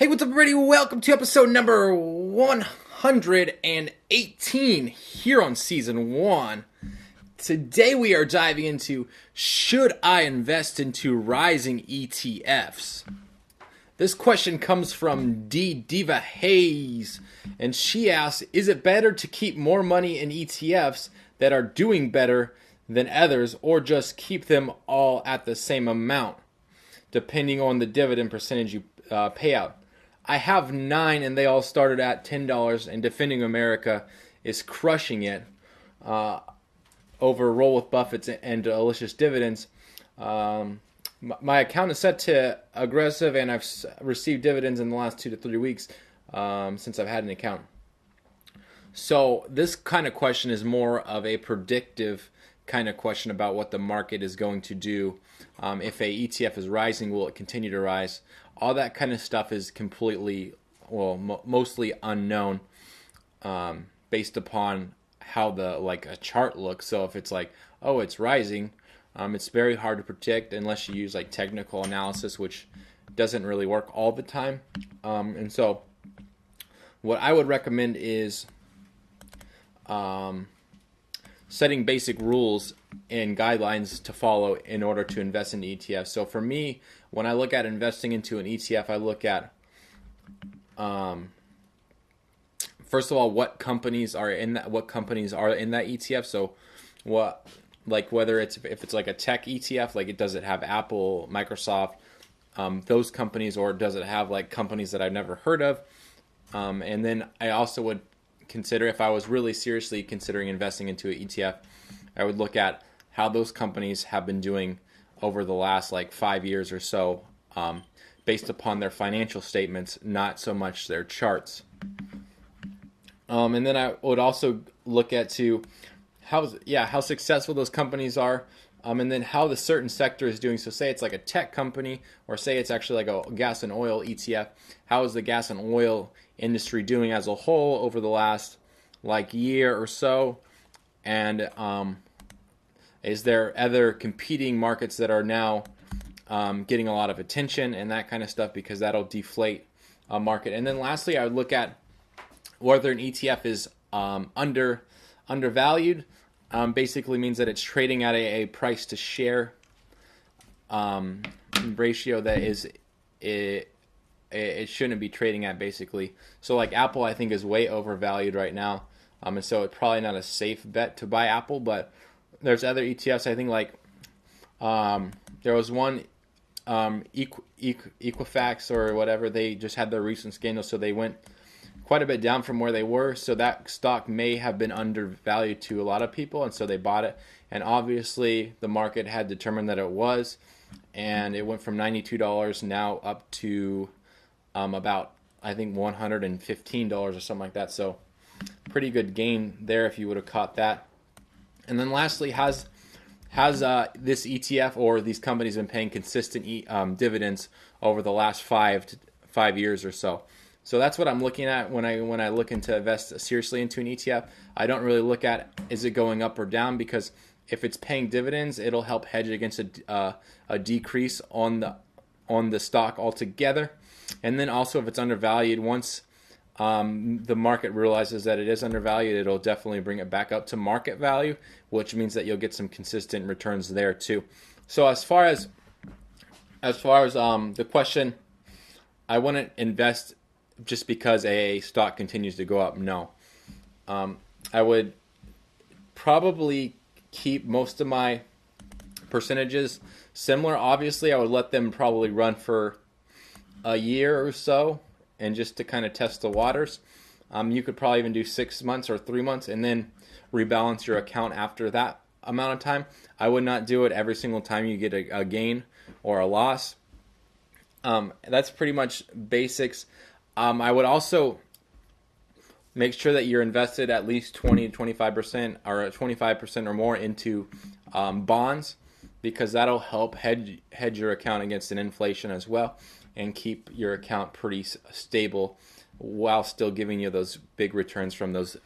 Hey, what's up, everybody? Welcome to episode number 118 here on season 1. Today we are diving into, should I invest into rising ETFs? This question comes from Dee Dva Hayes, and she asks, is it better to keep more money in ETFs that are doing better than others, or just keep them all at the same amount, depending on the dividend percentage you pay out? I have 9, and they all started at $10, and Defending America is crushing it over Roll with Buffett's and Delicious Dividends. My account is set to aggressive, and I've received dividends in the last 2 to 3 weeks since I've had an account. So this kind of question is more of a predictive kind of question about what the market is going to do. If a ETF is rising, will it continue to rise? All that kind of stuff is completely, mostly unknown based upon how a chart looks. So if it's like, oh, it's rising, it's very hard to predict unless you use like technical analysis, which doesn't really work all the time. And so what I would recommend is setting basic rules and guidelines to follow in order to invest in ETFs. So for me, when I look at investing into an ETF, I look at first of all, what companies are in that ETF. So whether if it's like a tech ETF, like does it have Apple, Microsoft, those companies, or does it have like companies that I've never heard of? And then I also would consider, if I was really seriously considering investing into an ETF, I would look at how those companies have been doing over the last 5 years or so, based upon their financial statements, not so much their charts. And then I would also look at how successful those companies are, and then how the certain sector is doing. So say it's like a tech company, or say it's actually like a gas and oil ETF. How is the gas and oil industry doing as a whole over the last year or so? And is there other competing markets that are now getting a lot of attention and that kind of stuff, because that'll deflate a market. And then lastly, I would look at whether an ETF is undervalued. Basically means that it's trading at a price to share ratio that is it shouldn't be trading at, basically. So like Apple, I think, is way overvalued right now, and so it's probably not a safe bet to buy Apple. But there's other ETFs, I think, there was one Equifax or whatever. They just had their recent scandal, so they went quite a bit down from where they were. So that stock may have been undervalued to a lot of people, and so they bought it. And obviously the market had determined that it was, and it went from $92 now up to about, I think, $115 or something like that. So pretty good gain there if you would have caught that. And then lastly, has this ETF or these companies been paying consistent dividends over the last 5 years or so? So that's what I'm looking at when I look into invest seriously into an ETF. I don't really look at, is it going up or down, because if it's paying dividends, it'll help hedge against a decrease on the stock altogether. And then also, if it's undervalued, once the market realizes that it is undervalued, it'll definitely bring it back up to market value, which means that you'll get some consistent returns there too. So as far as the question, I wouldn't invest just because a stock continues to go up. No. I would probably keep most of my percentages similar. Obviously, I would let them probably run for a year or so, and just to kind of test the waters. You could probably even do 6 months or 3 months and then rebalance your account after that amount of time. I would not do it every single time you get a gain or a loss. That's pretty much basics. I would also make sure that you're invested at least 20 to 25% or 25% or more into bonds, because that'll help hedge your account against an inflation as well, and keep your account pretty stable while still giving you those big returns from those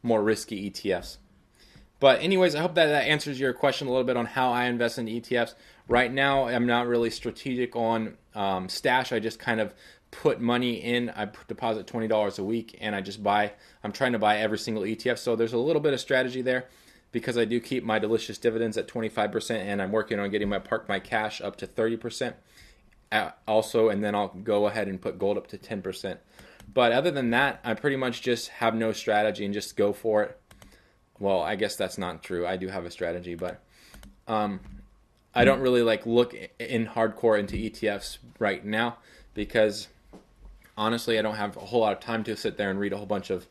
more risky ETFs. But anyways, I hope that answers your question a little bit on how I invest in ETFs. Right now, I'm not really strategic on stash. I just kind of put money in. I deposit $20 a week, and I'm trying to buy every single ETF. So there's a little bit of strategy there, because I do keep my delicious dividends at 25%, and I'm working on getting my park my cash up to 30% also, and then I'll go ahead and put gold up to 10%. But other than that, I pretty much just have no strategy and just go for it. Well, I guess that's not true. I do have a strategy, but I don't really look in hardcore into ETFs right now, because honestly, I don't have a whole lot of time to sit there and read a whole bunch of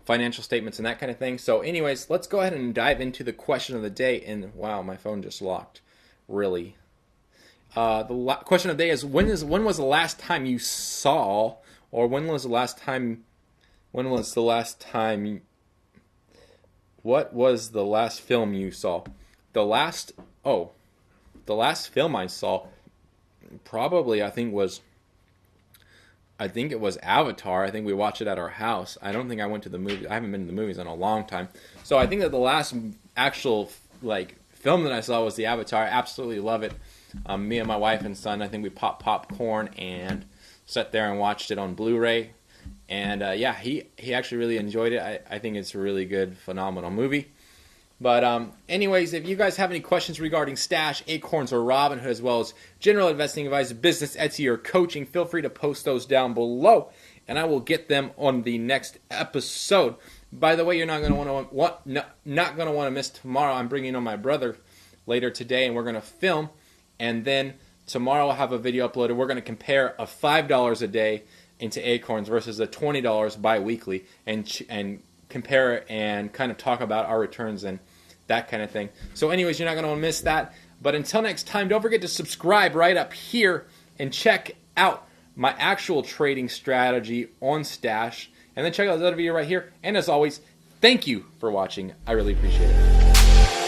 financial statements and that kind of thing. So anyways, let's go ahead and dive into the question of the day. And wow, my phone just locked. Really. The question of the day is, when was the last time you saw, or what was the last film you saw? The last film I saw probably I think it was Avatar. I think we watched it at our house. I don't think I went to the movie. I haven't been to the movies in a long time. So I think that the last actual film that I saw was the Avatar. I absolutely love it. Me and my wife and son, I think we popped popcorn and sat there and watched it on Blu-ray. And yeah, he actually really enjoyed it. I think it's a really good, phenomenal movie. But anyways, if you guys have any questions regarding Stash, Acorns, or Robinhood, as well as general investing advice, business, Etsy, or coaching, feel free to post those down below, and I will get them on the next episode. By the way, you're not going to want to miss tomorrow. I'm bringing on my brother later today, and we're going to film, and then tomorrow I'll have a video uploaded. We're going to compare a $5 a day into Acorns versus a $20 bi-weekly, and compare it and kind of talk about our returns and that kind of thing. So anyways, you're not going to want to miss that. But until next time, don't forget to subscribe right up here and check out my actual trading strategy on Stash. And then check out this other video right here. And as always, thank you for watching. I really appreciate it.